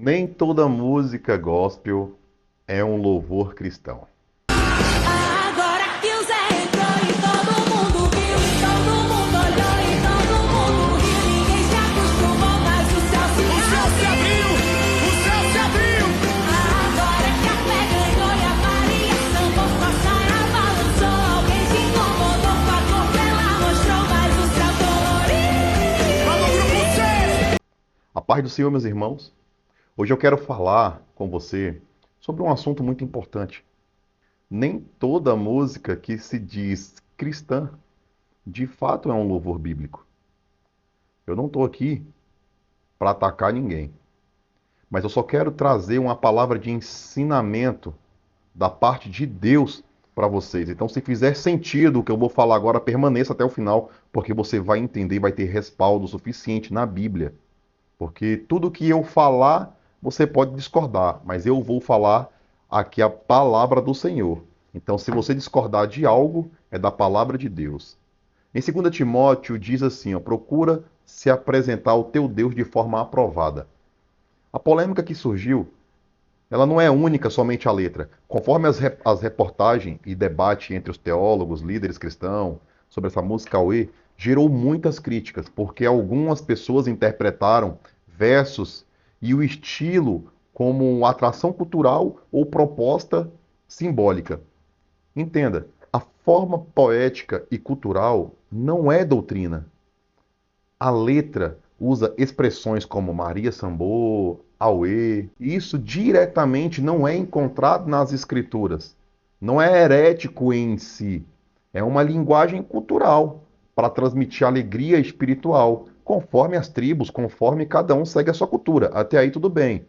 Nem toda música gospel é um louvor cristão. Agora que o Zé entrou e todo mundo viu, e todo mundo olhou e todo mundo riu. Ninguém se acostumou, mas o céu se abriu. O céu se abriu. Agora que a fé ganhou e a Maria sambou, com a saia balançou. Alguém se incomodou com a cor que ela mostrou, mas o céu coloriu. Vamos, grupo C! A paz do Senhor, meus irmãos. Hoje eu quero falar com você sobre um assunto muito importante. Nem toda música que se diz cristã, de fato é um louvor bíblico. Eu não estou aqui para atacar ninguém, mas eu só quero trazer uma palavra de ensinamento da parte de Deus para vocês. Então, se fizer sentido o que eu vou falar agora, permaneça até o final, porque você vai entender e vai ter respaldo suficiente na Bíblia. Porque tudo que eu falar, você pode discordar, mas eu vou falar aqui a palavra do Senhor. Então, se você discordar de algo, é da palavra de Deus. Em 2 Timóteo diz assim, ó, procura se apresentar ao teu Deus de forma aprovada. A polêmica que surgiu, ela não é única somente a letra. Conforme as reportagens e debate entre os teólogos, líderes cristãos, sobre essa música Aue, gerou muitas críticas, porque algumas pessoas interpretaram versos e o estilo como atração cultural ou proposta simbólica. Entenda, a forma poética e cultural não é doutrina. A letra usa expressões como Maria Sambô, Auê. Isso diretamente não é encontrado nas escrituras. Não é herético em si. É uma linguagem cultural para transmitir alegria espiritual, conforme as tribos, conforme cada um segue a sua cultura. Até aí tudo bem.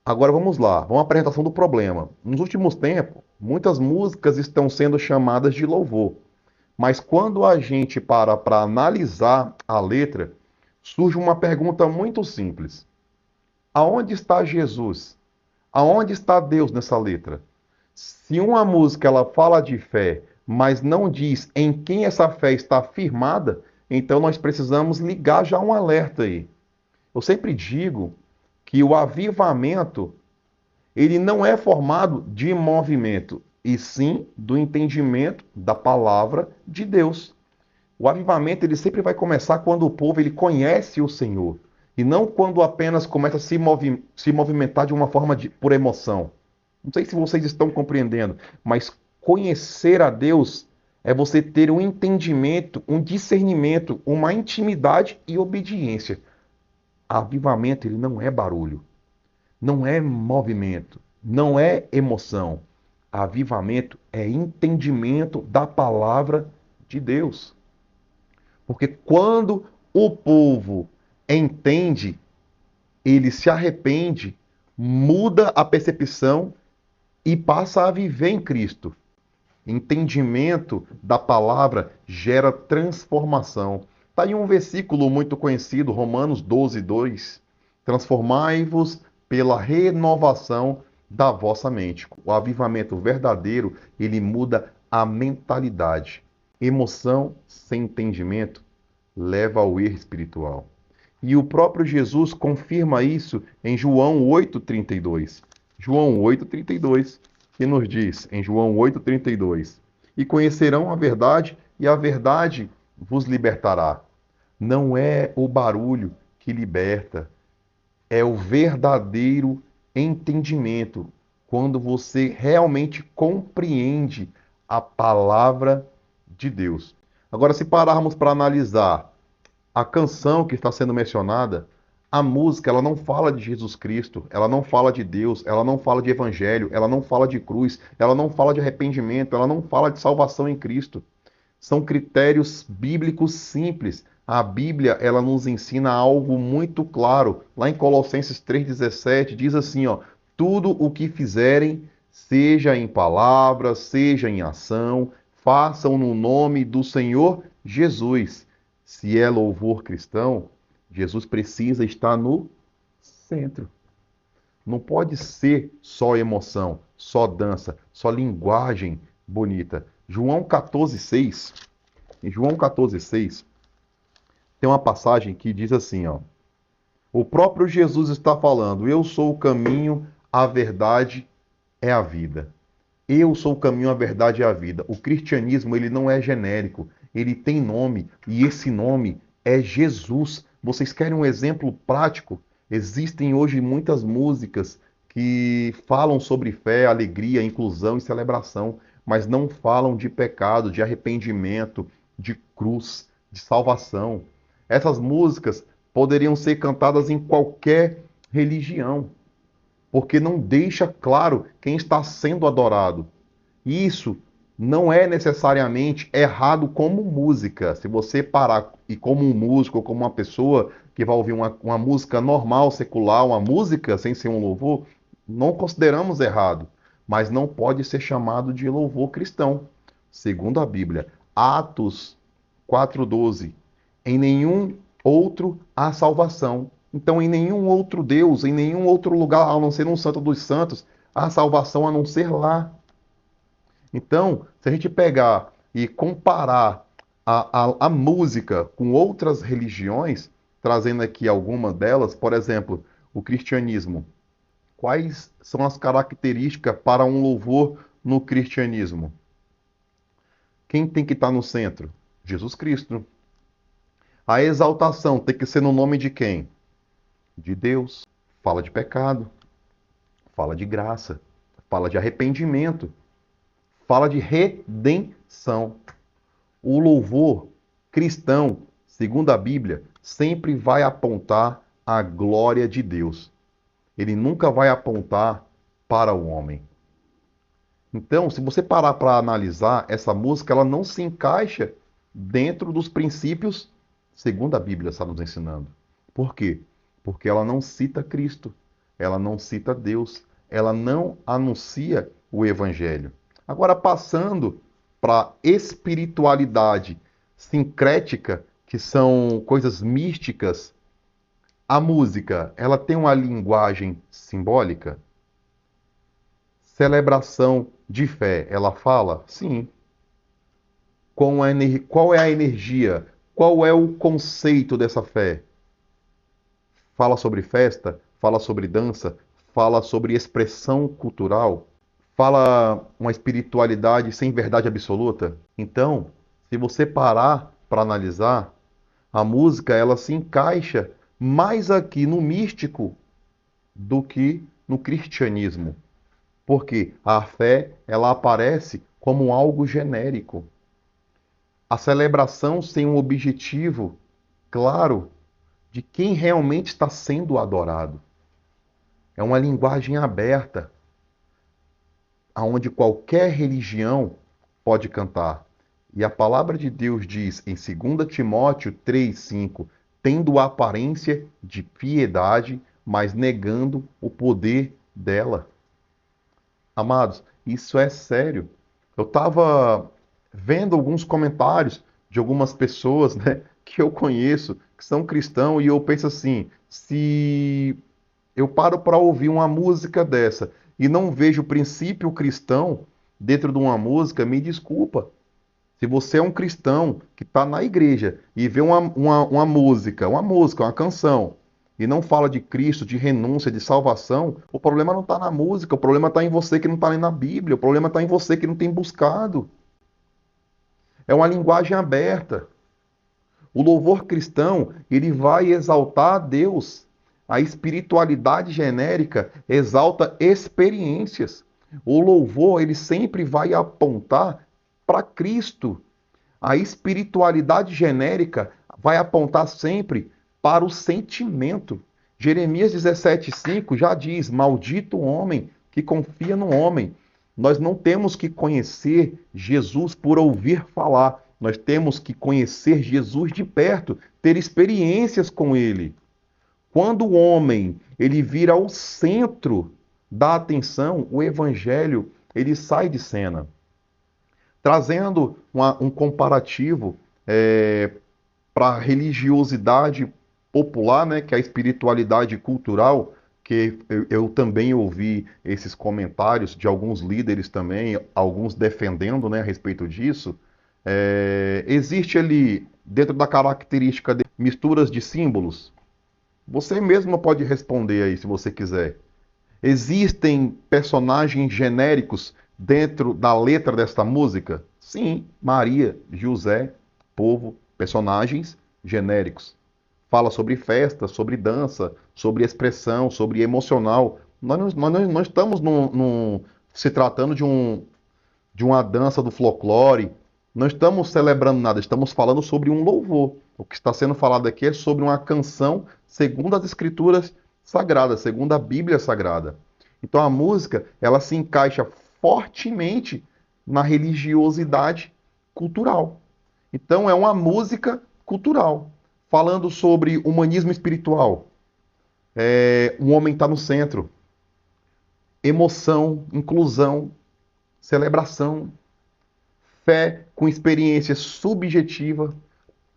Agora vamos lá, vamos à apresentação do problema. Nos últimos tempos, muitas músicas estão sendo chamadas de louvor. Mas quando a gente para analisar a letra, surge uma pergunta muito simples. Aonde está Jesus? Aonde está Deus nessa letra? Se uma música ela fala de fé, mas não diz em quem essa fé está firmada, então nós precisamos ligar já um alerta aí. Eu sempre digo que o avivamento ele não é formado de movimento, e sim do entendimento da palavra de Deus. O avivamento ele sempre vai começar quando o povo ele conhece o Senhor, e não quando apenas começa a se movimentar de uma forma por emoção. Não sei se vocês estão compreendendo, mas conhecer a Deus é você ter um entendimento, um discernimento, uma intimidade e obediência. Avivamento ele não é barulho, não é movimento, não é emoção. Avivamento é entendimento da palavra de Deus. Porque quando o povo entende, ele se arrepende, muda a percepção e passa a viver em Cristo. Entendimento da palavra gera transformação. Está aí um versículo muito conhecido, Romanos 12, 2. Transformai-vos pela renovação da vossa mente. O avivamento verdadeiro, ele muda a mentalidade. Emoção sem entendimento leva ao erro espiritual. E o próprio Jesus confirma isso em João 8,32. João 8,32, que nos diz, em João 8,32, e conhecerão a verdade, e a verdade vos libertará. Não é o barulho que liberta, é o verdadeiro entendimento, quando você realmente compreende a palavra de Deus. Agora, se pararmos para analisar a canção que está sendo mencionada, a música, ela não fala de Jesus Cristo, ela não fala de Deus, ela não fala de evangelho, ela não fala de cruz, ela não fala de arrependimento, ela não fala de salvação em Cristo. São critérios bíblicos simples. A Bíblia, ela nos ensina algo muito claro. Lá em Colossenses 3,17 diz assim, ó, tudo o que fizerem, seja em palavra, seja em ação, façam no nome do Senhor Jesus. Se é louvor cristão, Jesus precisa estar no centro. Não pode ser só emoção, só dança, só linguagem bonita. João 14,6. Em João 14,6, tem uma passagem que diz assim, ó. O próprio Jesus está falando: eu sou o caminho, a verdade é a vida. Eu sou o caminho, a verdade e a vida. O cristianismo, ele não é genérico, ele tem nome, e esse nome é Jesus. Vocês querem um exemplo prático? Existem hoje muitas músicas que falam sobre fé, alegria, inclusão e celebração, mas não falam de pecado, de arrependimento, de cruz, de salvação. Essas músicas poderiam ser cantadas em qualquer religião, porque não deixa claro quem está sendo adorado. Isso não é necessariamente errado como música. Se você parar e como um músico ou como uma pessoa que vai ouvir uma música normal, secular, uma música sem ser um louvor, não consideramos errado, mas não pode ser chamado de louvor cristão. Segundo a Bíblia, Atos 4:12, em nenhum outro há salvação. Então, em nenhum outro Deus, em nenhum outro lugar, a não ser um santo dos santos, há salvação a não ser lá. Então, se a gente pegar e comparar a música com outras religiões, trazendo aqui algumas delas, por exemplo, o cristianismo. Quais são as características para um louvor no cristianismo? Quem tem que estar no centro? Jesus Cristo. A exaltação tem que ser no nome de quem? De Deus. Fala de pecado, fala de graça, fala de arrependimento, fala de redenção. O louvor cristão, segundo a Bíblia, sempre vai apontar a glória de Deus. Ele nunca vai apontar para o homem. Então, se você parar para analisar, essa música ela não se encaixa dentro dos princípios, segundo a Bíblia está nos ensinando. Por quê? Porque ela não cita Cristo, ela não cita Deus, ela não anuncia o Evangelho. Agora, passando para a espiritualidade sincrética, que são coisas místicas, a música, ela tem uma linguagem simbólica? Celebração de fé, ela fala? Sim. Qual é a energia? Qual é o conceito dessa fé? Fala sobre festa? Fala sobre dança? Fala sobre expressão cultural? Fala uma espiritualidade sem verdade absoluta? Então, se você parar para analisar, a música ela se encaixa mais aqui no místico do que no cristianismo. Porque a fé ela aparece como algo genérico. A celebração sem um objetivo claro de quem realmente está sendo adorado. É uma linguagem aberta, aonde qualquer religião pode cantar. E a palavra de Deus diz em 2 Timóteo 3:5, tendo a aparência de piedade, mas negando o poder dela. Amados, isso é sério. Eu estava vendo alguns comentários de algumas pessoas, né, que eu conheço, que são cristãos, e eu penso assim, se eu paro para ouvir uma música dessa e não vejo o princípio cristão dentro de uma música, me desculpa. Se você é um cristão que está na igreja e vê uma música, uma canção, e não fala de Cristo, de renúncia, de salvação, o problema não está na música, o problema está em você que não está lendo a Bíblia, o problema está em você que não tem buscado. É uma linguagem aberta. O louvor cristão, ele vai exaltar a Deus. A espiritualidade genérica exalta experiências. O louvor, ele sempre vai apontar para Cristo. A espiritualidade genérica vai apontar sempre para o sentimento. Jeremias 17:5 já diz: maldito o homem que confia no homem. Nós não temos que conhecer Jesus por ouvir falar. Nós temos que conhecer Jesus de perto, ter experiências com ele. Quando o homem ele vira o centro da atenção, o evangelho ele sai de cena. Trazendo um comparativo para a religiosidade popular, né, que é a espiritualidade cultural, que eu também ouvi esses comentários de alguns líderes também, alguns defendendo, né, a respeito disso. Existe ali, dentro da característica de misturas de símbolos? Você mesmo pode responder aí se você quiser. Existem personagens genéricos dentro da letra desta música? Sim, Maria, José, povo, personagens genéricos. Fala sobre festa, sobre dança, sobre expressão, sobre emocional. Nós não estamos se tratando de uma dança do folclore. Não estamos celebrando nada, estamos falando sobre um louvor. O que está sendo falado aqui é sobre uma canção segundo as Escrituras Sagradas, segundo a Bíblia Sagrada. Então a música, ela se encaixa fortemente na religiosidade cultural. Então é uma música cultural, falando sobre humanismo espiritual. Um homem está no centro. Emoção, inclusão, celebração, fé com experiência subjetiva,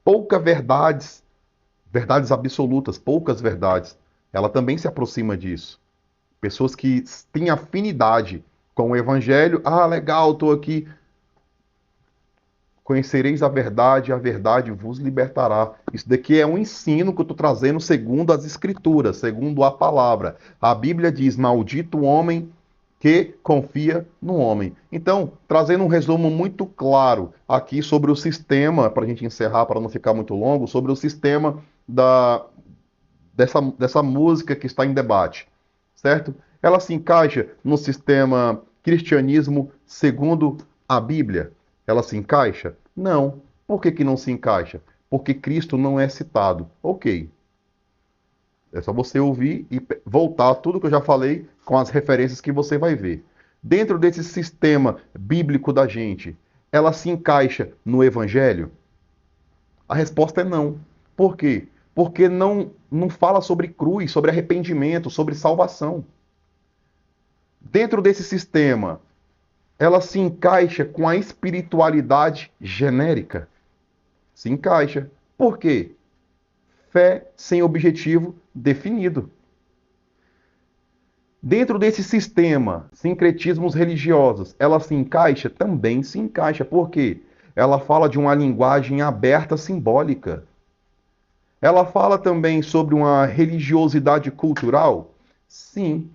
poucas verdades, verdades absolutas, poucas verdades. Ela também se aproxima disso. Pessoas que têm afinidade com o evangelho. Ah, legal, estou aqui. Conhecereis a verdade vos libertará. Isso daqui é um ensino que eu estou trazendo segundo as Escrituras, segundo a palavra. A Bíblia diz: maldito o homem que confia no homem. Então, trazendo um resumo muito claro aqui sobre o sistema, para a gente encerrar, para não ficar muito longo, sobre o sistema dessa música que está em debate, certo? Ela se encaixa no sistema cristianismo segundo a Bíblia. Ela se encaixa? Não. Por que não se encaixa? Porque Cristo não é citado. Ok. É só você ouvir e voltar tudo que eu já falei com as referências que você vai ver. Dentro desse sistema bíblico da gente, ela se encaixa no Evangelho? A resposta é não. Por quê? Porque não fala sobre cruz, sobre arrependimento, sobre salvação. Dentro desse sistema, ela se encaixa com a espiritualidade genérica? Se encaixa. Por quê? Fé sem objetivo definido. Dentro desse sistema, sincretismos religiosos, ela se encaixa? Também se encaixa. Por quê? Ela fala de uma linguagem aberta simbólica. Ela fala também sobre uma religiosidade cultural? Sim.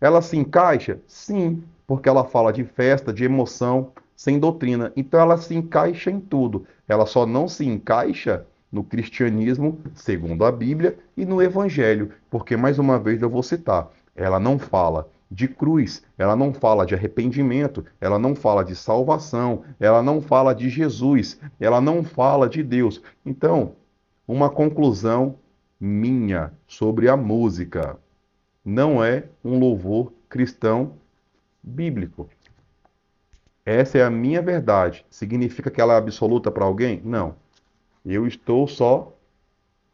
Ela se encaixa? Sim, porque ela fala de festa, de emoção, sem doutrina. Então ela se encaixa em tudo. Ela só não se encaixa no cristianismo, segundo a Bíblia, e no Evangelho, porque, mais uma vez, eu vou citar, ela não fala de cruz, ela não fala de arrependimento, ela não fala de salvação, ela não fala de Jesus, ela não fala de Deus. Então, uma conclusão minha sobre a música: não é um louvor cristão bíblico. Essa é a minha verdade. Significa que ela é absoluta para alguém? Não. Eu estou só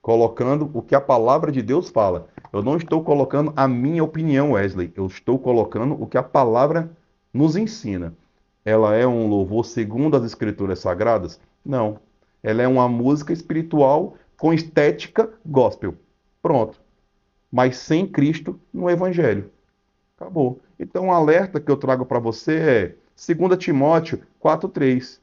colocando o que a palavra de Deus fala. Eu não estou colocando a minha opinião, Wesley. Eu estou colocando o que a palavra nos ensina. Ela é um louvor segundo as Escrituras Sagradas? Não. Ela é uma música espiritual com estética gospel. Pronto. Mas sem Cristo no Evangelho. Acabou. Então, o alerta que eu trago para você é 2 Timóteo 4,3.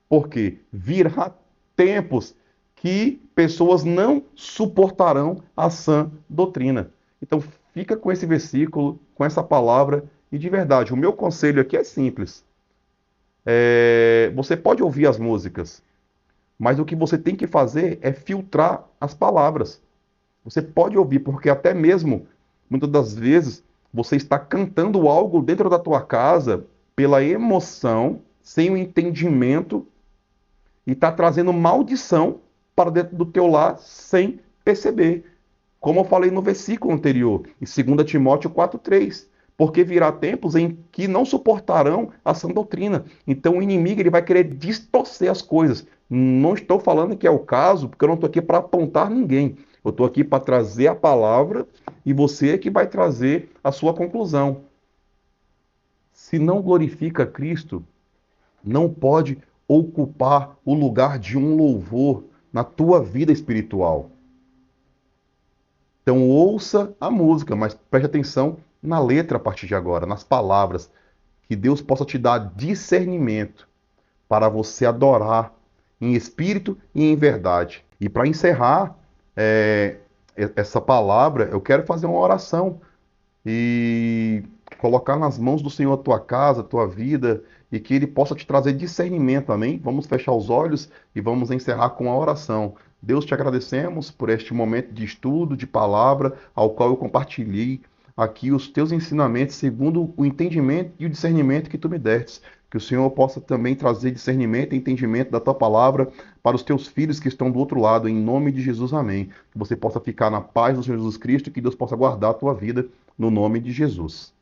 Porque virá tempos que pessoas não suportarão a sã doutrina. Então, fica com esse versículo, com essa palavra, e de verdade, o meu conselho aqui é simples. Você pode ouvir as músicas, mas o que você tem que fazer é filtrar as palavras. Você pode ouvir, porque até mesmo, muitas das vezes, você está cantando algo dentro da tua casa pela emoção, sem o entendimento, e está trazendo maldição para dentro do teu lar sem perceber. Como eu falei no versículo anterior, em 2 Timóteo 4,3. Porque virá tempos em que não suportarão a sã doutrina. Então o inimigo ele vai querer distorcer as coisas. Não estou falando que é o caso, porque eu não estou aqui para apontar ninguém. Eu estou aqui para trazer a palavra e você é que vai trazer a sua conclusão. Se não glorifica Cristo, não pode ocupar o lugar de um louvor na tua vida espiritual. Então ouça a música, mas preste atenção na letra a partir de agora, nas palavras. Que Deus possa te dar discernimento para você adorar em espírito e em verdade. E para encerrar essa palavra, eu quero fazer uma oração e colocar nas mãos do Senhor a tua casa, a tua vida, e que Ele possa te trazer discernimento, amém? Vamos fechar os olhos e vamos encerrar com a oração. Deus, te agradecemos por este momento de estudo, de palavra, ao qual eu compartilhei aqui os teus ensinamentos segundo o entendimento e o discernimento que tu me destes. Que o Senhor possa também trazer discernimento e entendimento da tua palavra para os teus filhos que estão do outro lado, em nome de Jesus, amém. Que você possa ficar na paz do Senhor Jesus Cristo e que Deus possa guardar a tua vida no nome de Jesus.